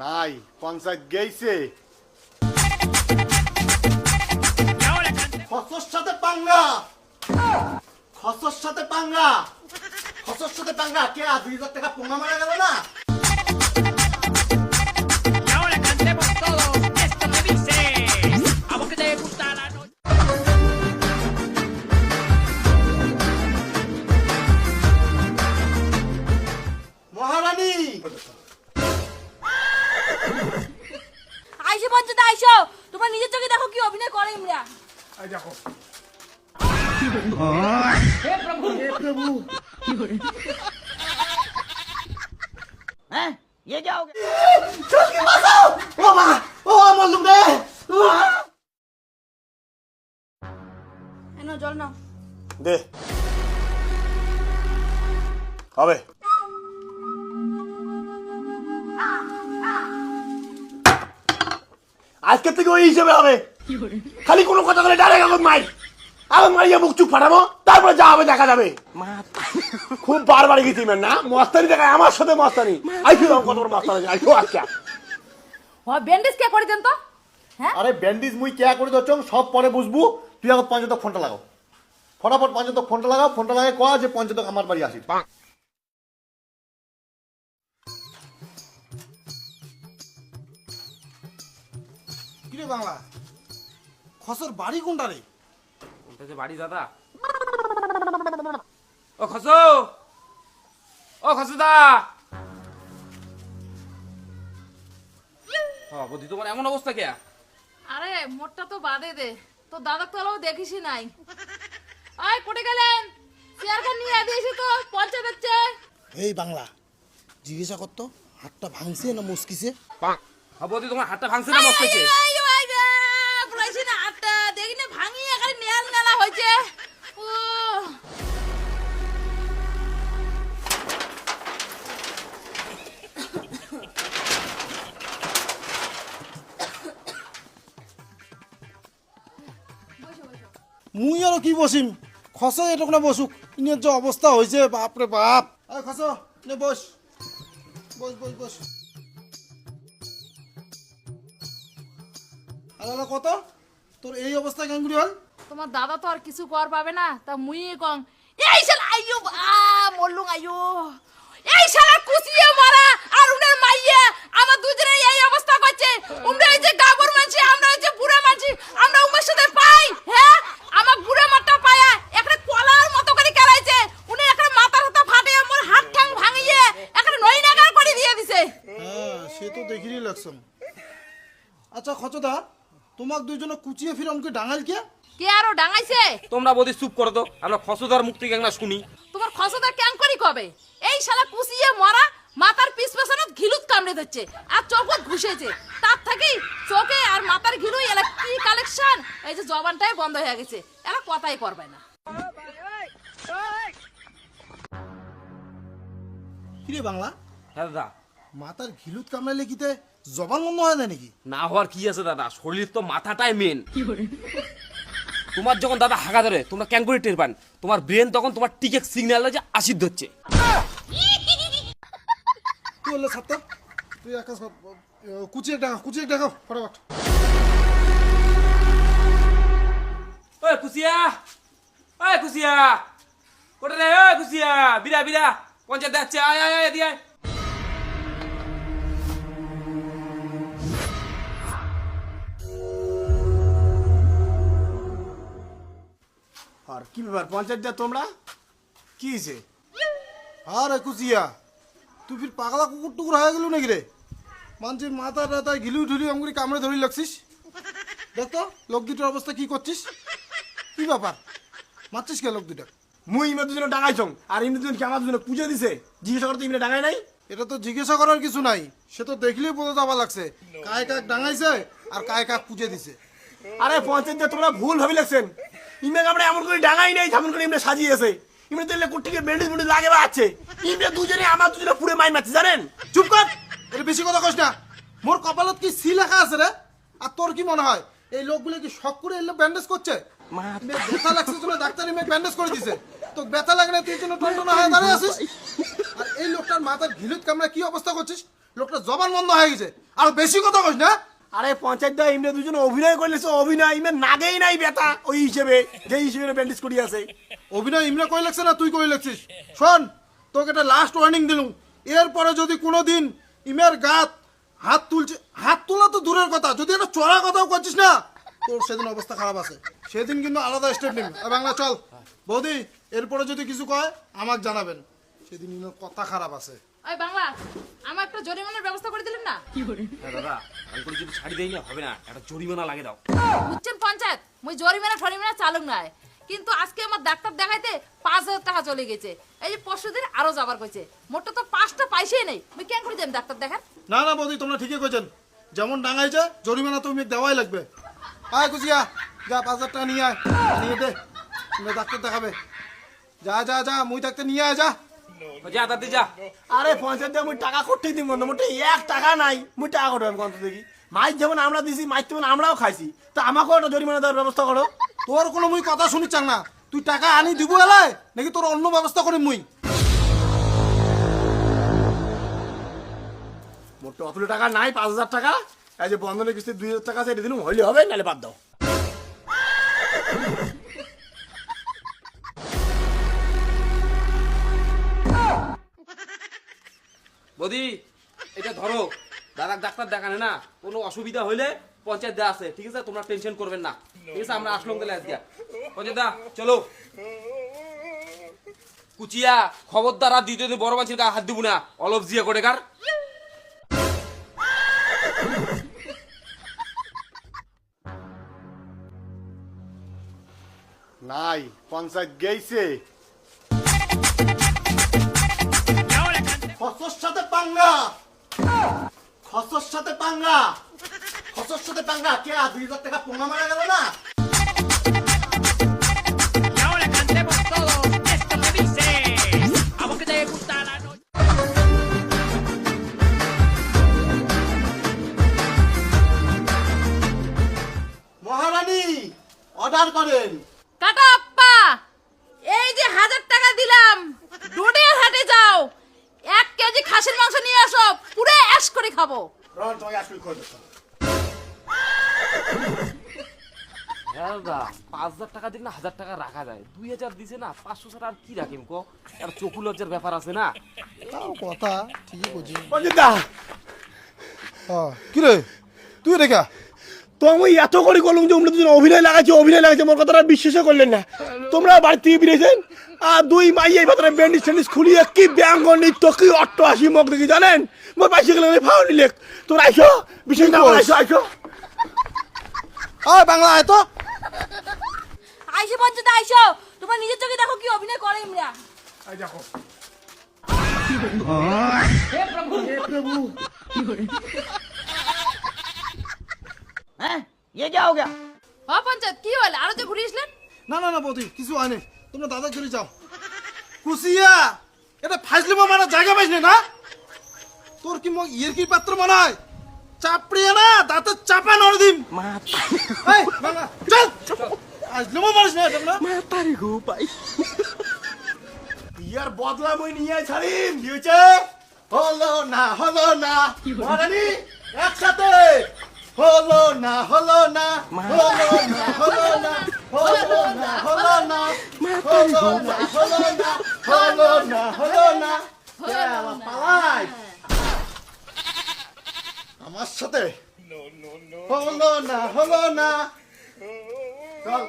নাই, পঞ্চায়েত গেছে। খসর সাথে পাঙ্গা, খসর সাথে পাঙ্গা, খসর সাথে পাঙ্গা। কে 2000 টাকা পোঙা মারা গেল না? মহারানী আইসো পঞ্চায়েত আইসো, তোমার নিজের চোখে দেখো কি অভিনয় করে ইমরা। এই দেখো हैं ये क्या हो गया? চলকে বাঁচাও। ও মা, ও মল্লুম রে। এনো জল নাও। দে হবে। আজকে থেকে ওই হিসেবে হবে। খালি কোনো কথা বলে ডাইরেক্ট এখন মাই আবার মারিয়ে মুখ চুপ ফাটাবো, তারপরে যা হবে দেখা যাবে। খুব বারবার গেছি না মস্তানি দেখায় আমার সাথে মস্তানি। আইসো কত বড় মস্তানি আইসো আজকে। হয় ব্যান্ডেজ কে করে দেন তো? হ্যাঁ আরে ব্যান্ডেজ মুই কে করে দচ্ছ সব পরে বুঝবো। তুই এখন পঞ্চায়েত ফোনটা লাগাও, ফটাফট পঞ্চায়েত ফোনটা লাগাও। ফোনটা লাগাই কয়া যে পঞ্চায়েত আমার বাড়ি আসি। কিরে বাংলা খসর বাড়ি কোনটা রে? ওটা যে বাড়ি দাদা। ও খসো, ও খসদা। হ্যাঁ বৌদি, তোমার এমন অবস্থা কে? আরে মোটটা তো বাদে দে, তো দাদা তো দেখিসই নাই। আয় কোটে গেলেন? চেয়ারখান নিয়ে দিয়েছি তো পঞ্চায়েত হচ্ছে। এই বাংলা জিজ্ঞাসা করতো হাতটা ভাঙছে না মুসকিছে? হ্যাঁ বৌদি, তোমার হাতটা ভাঙছে না মস্তেছে? বলেছি না হাতটা দেখি না ভাঙিয়ে এখানে নেল নেলা হয়েছে। ও মুই আর কি বসিম, খস এটুকু না বসুক। ইনের যে অবস্থা হয়েছে বাপরে বাপ। আয় খস নে বস বস বস বস। আলাদা কত তোর এই অবস্থা কেন করে হল? তোমার দাদা তো আর কিছু কর পাবে না, তা মুই কং এই শালা আইয়ো মল্লুং আইয়ো এই শালা কুচিয়ে মারা আর উনের মাইয়া আমার দুজনের এই অবস্থা করছে। উমরা এই যে গাবর মানছি, আমরা এই যে বুড়া মানছি, আমরা উমের সাথে পাই। হ্যাঁ আমার বুড়া মাটা পায়া একটা কলার মতো করে কেলাইছে। উনি একটা মাথার হাতে ফাটিয়ে মোর হাত ঠাং ভাঙিয়ে একটা নইনাগার করে দিয়ে দিছে। হ্যাঁ সে তো দেখিরই লাগছে। আচ্ছা খচদা, তোমাক দুইজনে কুচিয়ে ফিরে আমাকে ডাঙাল কে? কে আরো ডাঙাইছে? তোমরা বৌদি চুপ করো তো, আমরা খসদার মুখ থেকে একটা শুনি। তোমার খসদা কেন করি কবে? এই শালা কুচিয়ে মরা মাথার পিছ পেছনে ঘিলুত কামড়ে দিচ্ছে আর চোখত ঘুষেছে। তার থেকেই চোখে আর মাথার ঘিলু এলা কি কালেকশন, এই যে জবানটাই বন্ধ হয়ে গেছে, এলা কথাই করবে না। কিরে বাংলা হ্যাঁ দাদা। মাথার ঘিলুত কামড়াইলে কিতে জবান বন্ধ হয় না নাকি? না হওয়ার কি আছে দাদা, শরীর তো মাথাটাই মেন। তোমার যখন দাদা হাগা ধরে তোমরা ক্যান করে টের পান, তোমার ব্রেন তখন তোমার টিকেট সিগন্যাল যে আসিদ হচ্ছে। তুই বললে ছাত্র তুই একা কুচিয়ে দেখাও ফটাফট। ওই কুসিয়া, ওই কুসিয়া কোটে রে? ওই কুসিয়া বিরা বিরা পঞ্চায়েত যাচ্ছে, আয় আয় আয় দিয়ে। আর কি ব্যাপার পঞ্চায়েত যা তোমরা কি হয়েছে? আরে কুচিয়া তুই ফির পাগলা কুকুর টুকুর হয়ে গেল নাকি রে? মানছি মাথা টাথায় ঘিলু ঢুলি আমগুলি কামড়ে ধরি লাগছিস। দেখ তো লোক দুটোর অবস্থা কি করছিস? কি ব্যাপার মারছিস কে লোক দুটা? মুই ইমে দুজনে ডাঙাইছং আর ইমে দুজন কি আমার দুজনে পুজো দিছে? জিজ্ঞাসা করতে ইমে ডাঙাই নাই? এটা তো জিজ্ঞাসা করার কিছু নাই, সে তো দেখলেই বোঝা যাবা লাগছে কায় কাক ডাঙাইছে আর কায় কাক পুজে দিছে। আরে পঞ্চায়েত যা তোমরা ভুল ভাবি লাগছেন। ইমে আমরা এমন করে ডাঙাই নাই যেমন করে ইমে সাজিয়েছে। ইমে তেলে কুটিকে ব্যান্ডেজ ব্যান্ডেজ লাগে আছে। ইমে দুজনে আমার দুজনে পুরে মাই মারছে জানেন? চুপ কর, এটা বেশি কথা কইস না। মোর কপালত কি সি লেখা আছে রে? আর তোর কি মনে হয় এই লোকগুলো কি শখ করে এলে ব্যান্ডেজ করছে? ব্যথা লাগছে জন্য ডাক্তার ইমে ব্যান্ডেজ করে দিছে, তো ব্যথা লাগে না তুই জন্য টনটনা হয়ে দাঁড়িয়ে আছিস। আর এই লোকটার মাথার ঘিলুত কামড়া কি অবস্থা করছিস? লোকটা জবান বন্ধ হয়ে গেছে আর বেশি কথা কইস না। আরে পঞ্চায়েত দা ইমরে দুজন অভিনয় করলেছে, অভিনয় ইমে নাগেই নাই বেটা ওই হিসেবে, যে হিসেবে ব্যান্ডেজ করি আছে। অভিনয় ইমরা কই লাগছে না তুই কই লাগছিস? শোন, তোকে একটা লাস্ট ওয়ার্নিং দিলুম, এরপরে যদি কোনোদিন ইমের গাত হাত তুলছে, হাত তোলা তো দূরের কথা, যদি একটা চড়া কথাও করছিস না, তোর সেদিন অবস্থা খারাপ আছে। সেদিন কিন্তু আলাদা স্টেপ নিবি। বাংলা চল বৌদি, এরপরে যদি কিছু কয় আমাকে জানাবেন, সেদিন ইমের কথা খারাপ আছে। ওই বাংলা, আমার একটা জরিমানার ব্যবস্থা করে দিলেন না? হ্যাঁ দাদা, আমি করে যদি ছাড়ি দেই না হবে না, একটা জরিমানা লাগে দাও। বুঝছেন পঞ্চায়েত, মুই জরিমানা ফরিমানা চালুক নাই, কিন্তু আজকে আমার ডাক্তার দেখাইতে 5,000 টাকা চলে গেছে। এই যে পরশুদিন আরো যাবার কইছে, মোটে তো 5টা পয়সাই নেই, মুই কেন করে যাম ডাক্তার দেখার? না না বৌদি, তোমরা ঠিকই কইছেন, যেমন ডাঙাইছে জরিমানা তুমি দেওয়াই লাগবে। আয় কুচিয়া, যা 5,000 টাকা নিয়ে আয়, নিয়ে দে, ডাক্তার দেখাবে। যা যা যা, মুই ডাক্তার নিয়ে আয়, যা। যা দাদি যা। আরে পঞ্চায়েত দা মুই টাকা করতেই দিব না, মোটে 1 টাকা নাই, মুই টাকা করবো আমি কত দেখি। মাইক যেমন আমরা দিছি, মাইক তেমন আমরাও খাইছি, তো আমাকেও একটা জরিমানা দেওয়ার ব্যবস্থা করো। তোর কোনো মুই কথা শুনি চাং না, তুই টাকা আনি দিব এলাই নাকি তোর অন্য ব্যবস্থা করি মুই? মোটে অতগুলো টাকা নাই, 5,000 টাকা, এই যে বন্ধনের কিস্তি 2,000 টাকা আছে, এটা দিলাম, হইলে হবে, নাহলে বাদ দাও। বৌদি এটা ধরো, দাদা ডাক্তার দেখানে না, কোনো অসুবিধা হইলে পঞ্চায়েত দা আছে, ঠিক আছে? তোমরা টেনশন করবেন না, ঠিক আছে? আমরা আসলাম তাহলে আজকে। পঞ্চায়েত দা চলো। কুচিয়া খবরদার আর দ্বিতীয় বড় মাছের গায়ে হাত দিব না, অলপ জিয়া করে কার। নাই, পঞ্চায়েত গেইছে। খসর সাথে পাঙ্গা, খসর সাথে পাঙ্গা, খসর সাথে পাঙ্গা। কে 2,000 টাকা পোঙা মারা গেল না? Y ahora cantemos todos esto que dice: a vos que te gusta la noche. Maharani order করেন। কাকা আপ্পা, এই যে 1,000 টাকা দিলাম, রোডের হাটে যাও, 1 কেজি খাসির মাংস নিয়ে আসো, পুরো অ্যাশ করে খাবো। রন তোমাকে আসলে কই দিতাম। হ্যাঁ দাদা, 5,000 টাকা দিক না 1,000 টাকা রাখা যায়, 2,000 দিছে না, 500 ছাড়া আর কি রাখিম কো? আর চোখু লজ্জার ব্যাপার আছে না। তাও কথা ঠিকই কইছিস। পঞ্চায়েত দা, কি রে তুই রেখা? তো আমি এত করে করলাম যে তোমরা দুজন অভিনয় লাগাইছে, মোর কথাটা বিশ্বাস করলেন না। তোমরা বাড়ি থেকে বেরিয়েছেন, আর 2 মাইয়ে ভেতরে ব্যান্ডিজ ট্যান্ডিজ খুলিয়ে কি ব্যাঙ্গ নৃত্য, কি অট্টহাসি মুখ দেখি জানেন? মোর বাইসাইকেল ফাও নিলে। তোমরা আইসো, বিশেষ না আইসো, আইসো। বাংলা আয় তো। আইসো পঞ্চায়েত আইসো, তোমরা নিজের চোখে দেখো কি অভিনয় করে ইমরা। এই দেখো। हैं? ये क्या हो गया? হ পঞ্চায়েত, কি হল? আরো যে ঘুরে আসলেন? না না না বৌদি, কিছু হয়নি, তোমরা দাদা চলে যাও। কুসিয়া, এটা ফাইজলিমা মানে জায়গা পাইছ না? তোর কি মোক ইয়ের কি পাত্র মনে হয়? চাপড়িয়ে না দাঁতে চাপা নড় দিম। এই বাংলা চল, ফাইজলিমা মারিস না এটা না। ইয়ার বদলা মই নিয়ে ছাড়িম। কি হয়েছে? হলো না, হলো না। মহারানী একসাথে। হলো না, হলো না, হলো না, হলো না, হলো না, হলো না, হলো না, হলো না, হলো না, হলো না। আমার পালাই আমার সাথে হলো না, হলো না। চল